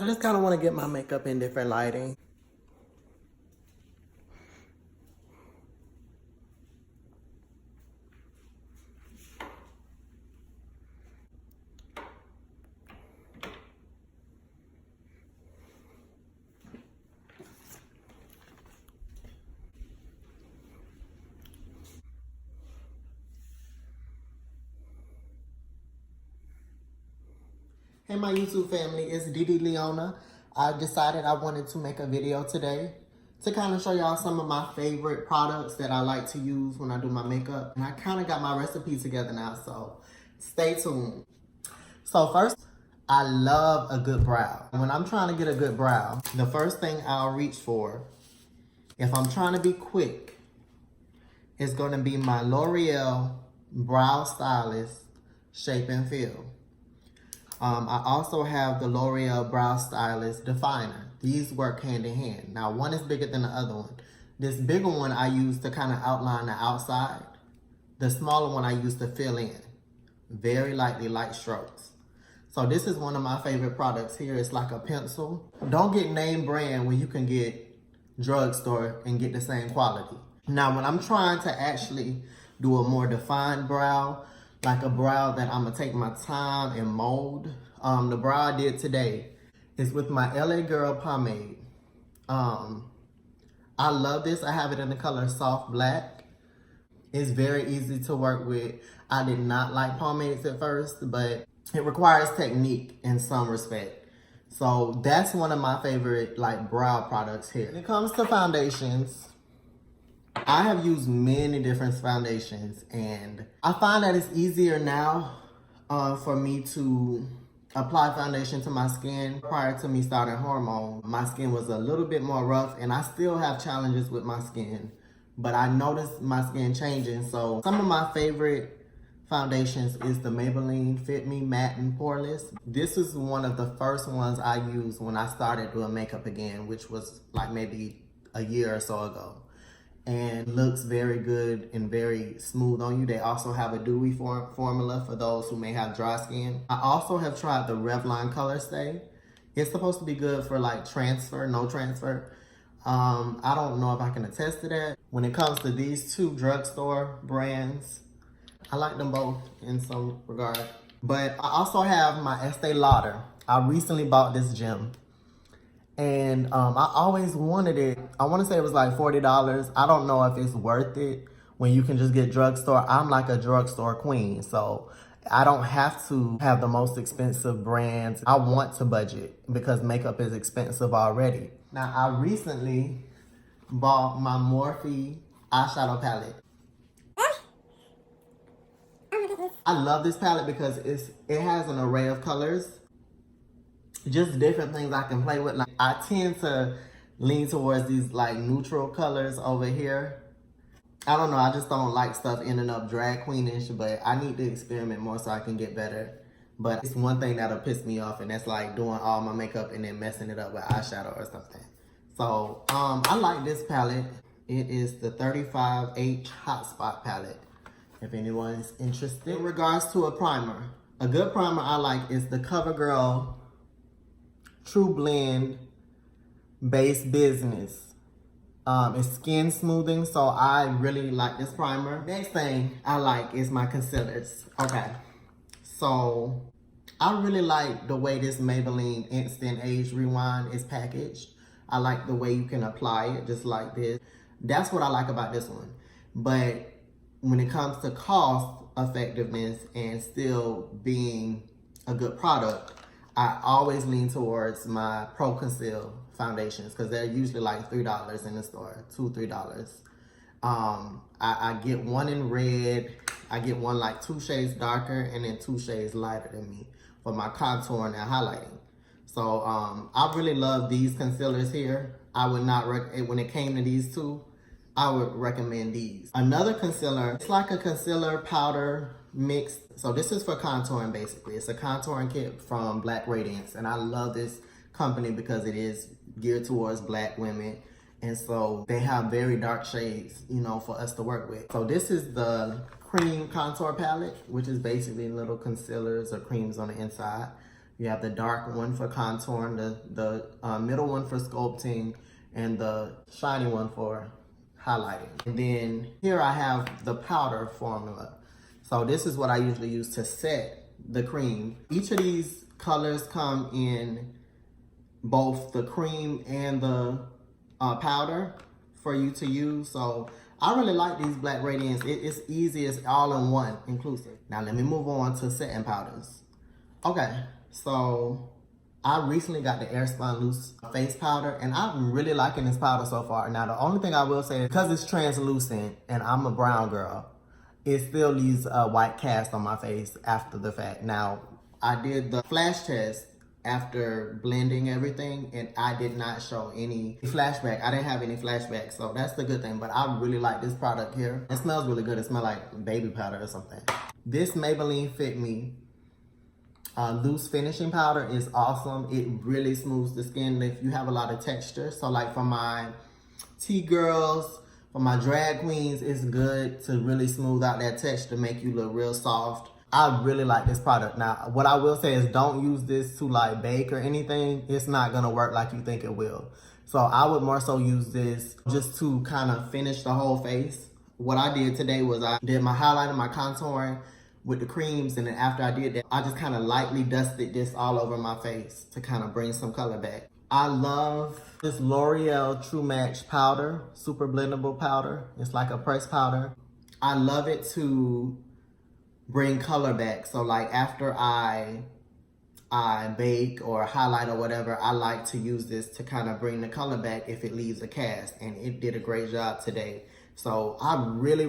I just kind of want to get my makeup in different lighting. Hey my YouTube family, it's Didi Leona. I decided I wanted to make a video today to kind of show y'all some of my favorite products that I like to use when I do my makeup. And I kind of got my recipe together now, so stay tuned. So first, I love a good brow. When I'm trying to get a good brow, the first thing I'll reach for, if I'm trying to be quick, is going to be my L'Oreal Brow Stylist Shape and Fill. I also have the L'Oreal Brow Stylist Definer. These work hand in hand. Now, one is bigger than the other one. This bigger one I use to kind of outline the outside. The smaller one I use to fill in. Very lightly, light strokes. So this is one of my favorite products here. It's like a pencil. Don't get name brand when you can get drugstore and get the same quality. Now, when I'm trying to actually do a more defined brow, like a brow that I'm gonna take my time and mold. The brow I did today is with my LA Girl pomade. I love this. I have it in the color soft black. It's very easy to work with. I did not like pomades at first, but it requires technique in some respect. So that's one of my favorite like brow products here. When it comes to foundations, I have used many different foundations, and I find that it's easier now for me to apply foundation to my skin. Prior to me starting hormone, my skin was a little bit more rough, and I still have challenges with my skin, but I noticed my skin changing. So some of my favorite foundations is the Maybelline Fit Me Matte and Poreless. This is one of the first ones I used when I started doing makeup again, which was like maybe a year or so ago. And looks very good and very smooth on you. They also have a dewy formula for those who may have dry skin. I also have tried the Revlon Color Stay. It's supposed to be good for like transfer, no transfer. I don't know if I can attest to that. When it comes to these two drugstore brands, I like them both in some regard. But I also have my Estee Lauder. I recently bought this gem. And I always wanted it. I want to say it was like $40. I don't know if it's worth it when you can just get drugstore. I'm like a drugstore queen, so I don't have to have the most expensive brands. I want to budget because makeup is expensive already. Now, I recently bought my Morphe eyeshadow palette. I love this palette because it has an array of colors. Just different things I can play with. Like, I tend to lean towards these like neutral colors over here. I don't know, I just don't like stuff ending up drag queenish, but I need to experiment more so I can get better. But it's one thing that'll piss me off, and that's like doing all my makeup and then messing it up with eyeshadow or something. So I like this palette. It is the 35H Hotspot palette, if anyone's interested. In regards to a primer, a good primer I like is the CoverGirl True Blend Base Business. It's skin smoothing, so I really like this primer. Next thing I like is my concealers. Okay, so I really like the way this Maybelline Instant Age Rewind is packaged. I like the way you can apply it just like this. That's what I like about this one. But when it comes to cost effectiveness and still being a good product, I always lean towards my Pro Conceal foundations because they're usually like $3 in the store, $2, $3. I get one in red. I get one like 2 shades darker and then 2 shades lighter than me for my contouring and highlighting. So I really love these concealers here. I would not, when it came to these two, I would recommend these. Another concealer, it's like a concealer powder mixed. So this is for contouring basically. It's a contouring kit from Black Radiance, and I love this company because it is geared towards Black women, and so they have very dark shades, you know, for us to work with. So this is the cream contour palette, which is basically little concealers or creams on the inside. You have the dark one for contouring, the middle one for sculpting, and the shiny one for highlighting. And then here I have the powder formula. So this is what I usually use to set the cream. Each of these colors come in both the cream and the powder for you to use. So I really like these black radiants. It's easy, it's all in one, inclusive. Now let me move on to setting powders. Okay, so I recently got the Airspun Loose face powder, and I'm really liking this powder so far. Now the only thing I will say is because it's translucent and I'm a brown girl, it still leaves a white cast on my face after the fact. Now I did the flash test after blending everything, and I did not show any flashback. I didn't have any flashback, so that's the good thing. But I really like this product here. It smells really good. It smells like baby powder or something. This Maybelline Fit Me loose finishing powder is awesome. It really smooths the skin if you have a lot of texture. So like for my T-girls, for my drag queens, it's good to really smooth out that texture, make you look real soft. I really like this product. Now, what I will say is don't use this to like bake or anything. It's not gonna work like you think it will. So I would more so use this just to kind of finish the whole face. What I did today was I did my highlighter, my contouring with the creams, and then after I did that, I just kind of lightly dusted this all over my face to kind of bring some color back. I love this L'Oreal True Match powder, super blendable powder. It's like a pressed powder. I love it to bring color back. So like after I bake or highlight or whatever, I like to use this to kind of bring the color back if it leaves a cast, and it did a great job today. So I really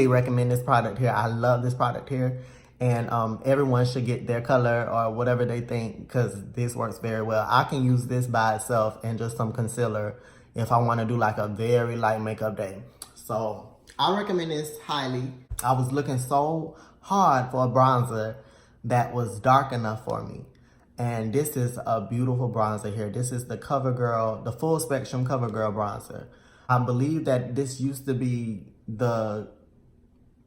recommend this product here. I love this product here, and everyone should get their color or whatever they think, because this works very well. I can use this by itself and just some concealer if I want to do like a very light makeup day. So I recommend this highly. I was looking so hard for a bronzer that was dark enough for me, and this is a beautiful bronzer here. This is the CoverGirl, the Full Spectrum CoverGirl bronzer. I believe that this used to be the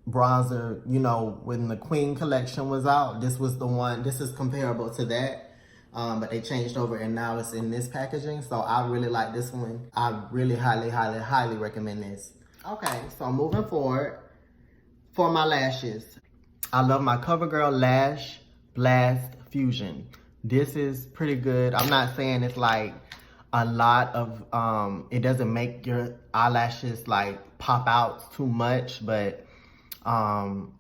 bronzer, you know, when the Queen collection was out. This was the one. This is comparable to that, but they changed over and now it's in this packaging. So I really like this one. I really highly recommend this. Okay, so moving forward, for my lashes, I love my CoverGirl Lash Blast Fusion. This is pretty good. I'm not saying it's like a lot of, it doesn't make your eyelashes like pop out too much, but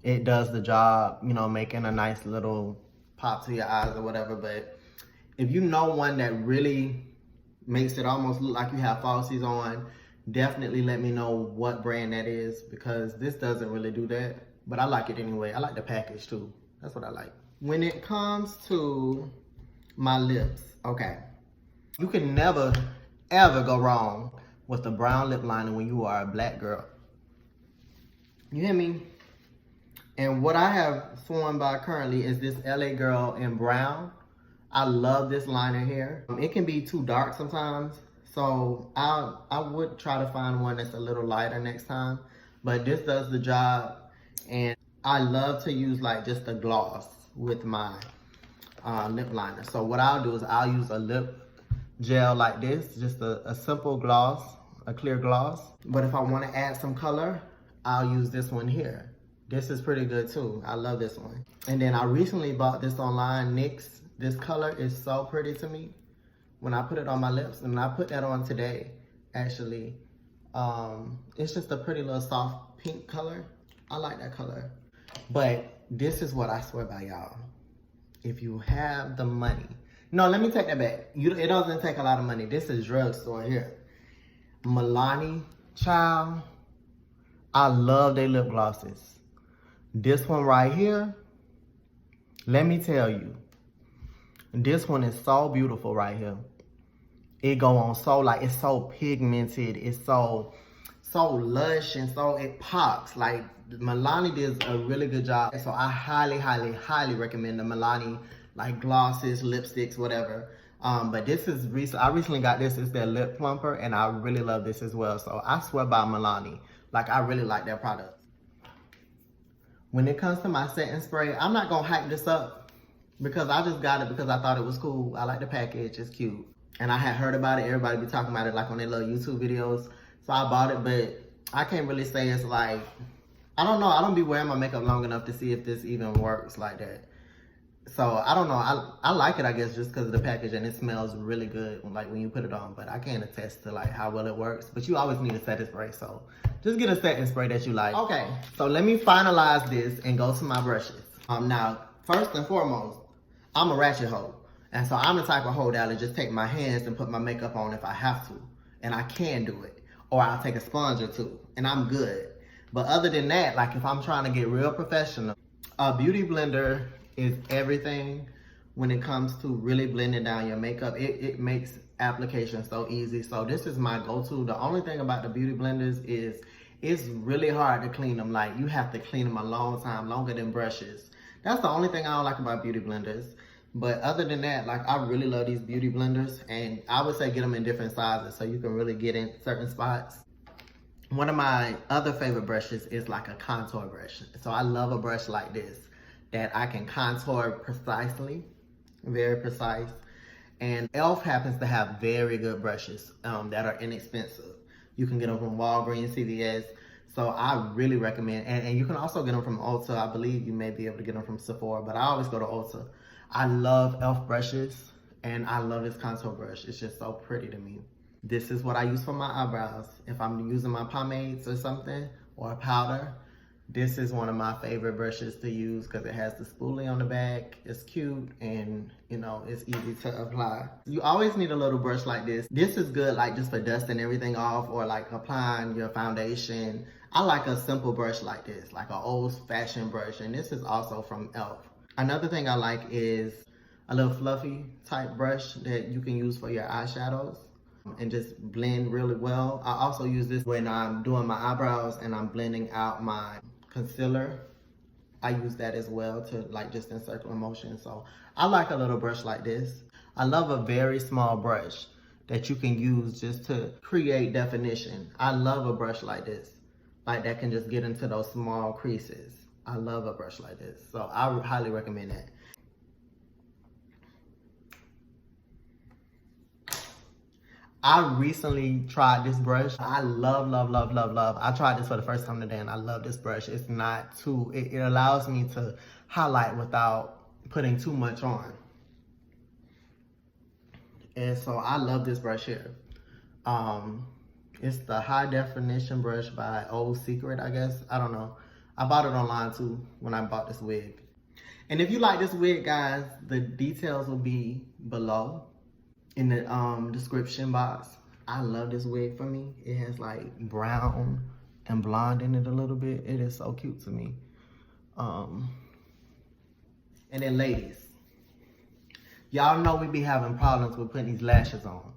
it does the job, you know, making a nice little pop to your eyes or whatever. But if you know one that really makes it almost look like you have falsies on, definitely let me know what brand that is, because this doesn't really do that. But I like it anyway. I like the package too. That's what I like. When it comes to my lips, okay, you can never, ever go wrong with a brown lip liner when you are a black girl. You hear me? And what I have sworn by currently is this LA Girl in brown. I love this liner here. It can be too dark sometimes, so I would try to find one that's a little lighter next time. But this does the job, and I love to use like just a gloss with my lip liner. So what I'll do is I'll use a lip gel like this, just a simple gloss, a clear gloss. But if I want to add some color, I'll use this one here. This is pretty good too. I love this one. And then I recently bought this online, NYX. This color is so pretty to me when I put it on my lips, and I put that on today actually. It's just a pretty little soft pink color. I like that color. But this is what I swear by, y'all. If you have the money, no, let me take that back. It doesn't take a lot of money. This is drugstore here. Milani, child, I love their lip glosses. This one right here, let me tell you, this one is so beautiful right here. It go on so, like, it's so pigmented. It's so lush, and so it pops. Like, Milani does a really good job. So I highly recommend the Milani, like, glosses, lipsticks, whatever. But this is I recently got this. It's their lip plumper, and I really love this as well. So I swear by Milani. Like, I really like their products. When it comes to my setting spray, I'm not gonna hype this up because I just got it because I thought it was cool. I like the package, it's cute. And I had heard about it, everybody be talking about it like on their little YouTube videos. So I bought it, but I can't really say it's like, I don't know, I don't be wearing my makeup long enough to see if this even works like that. So I don't know, I like it, I guess, just because of the package, and it smells really good like when you put it on, but I can't attest to like how well it works. But you always need a setting spray, so just get a setting spray that you like. Okay, so let me finalize this and go to my brushes. Now, first and foremost, I'm a ratchet hoe. And so I'm the type of hoe that'll just take my hands and put my makeup on if I have to. And I can do it. Or I'll take a sponge or two and I'm good. But other than that, like if I'm trying to get real professional, a beauty blender is everything when it comes to really blending down your makeup. It makes application so easy. So this is my go-to. The only thing about the beauty blenders is it's really hard to clean them. Like you have to clean them a long time, longer than brushes. That's the only thing I don't like about beauty blenders. But other than that, like I really love these beauty blenders, and I would say get them in different sizes so you can really get in certain spots. One of my other favorite brushes is like a contour brush. So I love a brush like this that I can contour precisely, very precise. And e.l.f. happens to have very good brushes that are inexpensive. You can get them from Walgreens, CVS. So I really recommend, and you can also get them from Ulta. I believe you may be able to get them from Sephora, but I always go to Ulta. I love e.l.f. brushes, and I love this contour brush. It's just so pretty to me. This is what I use for my eyebrows. If I'm using my pomades or something, or a powder, this is one of my favorite brushes to use because it has the spoolie on the back. It's cute and, you know, it's easy to apply. You always need a little brush like this. This is good like just for dusting everything off or like applying your foundation. I like a simple brush like this, like an old-fashioned brush, and this is also from e.l.f. Another thing I like is a little fluffy type brush that you can use for your eyeshadows and just blend really well. I also use this when I'm doing my eyebrows and I'm blending out my concealer. I use that as well to like just in circular motion. So I like a little brush like this. I love a very small brush that you can use just to create definition. I love a brush like this, like that can just get into those small creases. I love a brush like this. So I highly recommend that. I recently tried this brush. I love, love, love, love, love. I tried this for the first time today and I love this brush. It's not too, it allows me to highlight without putting too much on. And so I love this brush here. It's the high definition brush by Old Secret, I guess. I don't know. I bought it online too when I bought this wig. And if you like this wig, guys, the details will be below in the description box. I love this wig for me. It has like brown and blonde in it a little bit. It is so cute to me. And then ladies, y'all know we be having problems with putting these lashes on.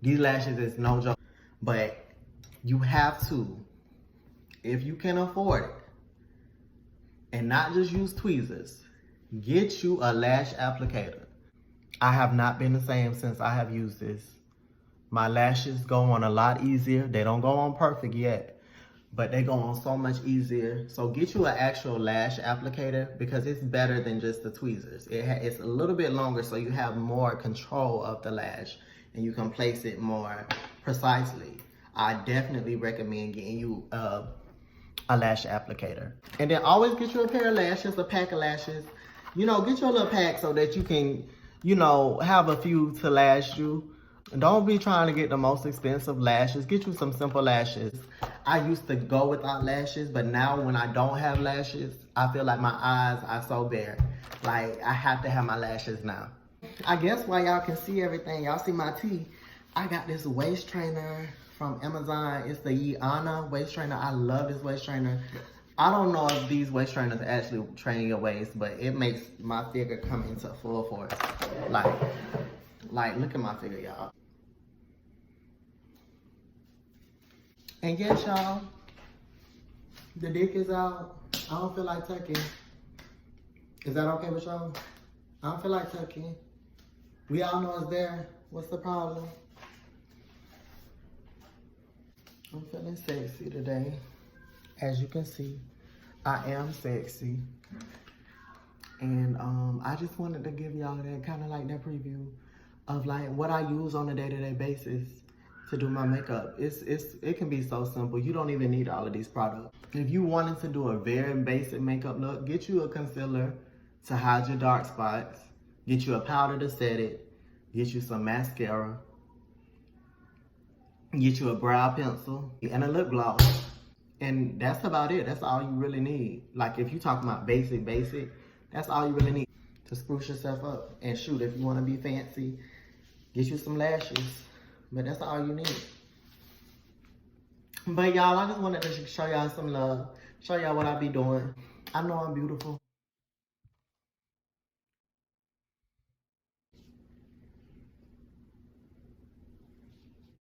These lashes is no joke, but you have to, if you can afford it, and not just use tweezers, get you a lash applicator. I have not been the same since I have used this. My lashes go on a lot easier. They don't go on perfect yet, but they go on so much easier. So get you an actual lash applicator because it's better than just the tweezers. It's a little bit longer so you have more control of the lash and you can place it more precisely. I definitely recommend getting you a lash applicator. And then always get you a pair of lashes, a pack of lashes. You know, get you a little pack so that you can, you know, have a few to last you. Don't be trying to get the most expensive lashes. Get you some simple lashes. I used to go without lashes, but now when I don't have lashes, I feel like my eyes are so bare. Like, I have to have my lashes now. I guess while y'all can see everything, y'all see my teeth, I got this waist trainer from Amazon. It's the Yall waist trainer. I love this waist trainer. I don't know if these waist trainers actually train your waist, but it makes my figure come into full force. Like look at my figure, y'all. And yes, y'all, the dick is out. I don't feel like tucking. Is that okay with y'all? I don't feel like tucking. We all know it's there. What's the problem? I'm feeling sexy today. As you can see, I am sexy. And I just wanted to give y'all that kind of like that preview of like what I use on a day-to-day basis to do my makeup. It can be so simple. You don't even need all of these products. If you wanted to do a very basic makeup look, get you a concealer to hide your dark spots, get you a powder to set it, get you some mascara, get you a brow pencil, and a lip gloss. And that's about it. That's all you really need. Like if you talking about basic, that's all you really need to spruce yourself up. And shoot, if you want to be fancy, get you some lashes. But that's all you need. But y'all, I just wanted to show y'all some love. Show y'all what I be doing. I know I'm beautiful.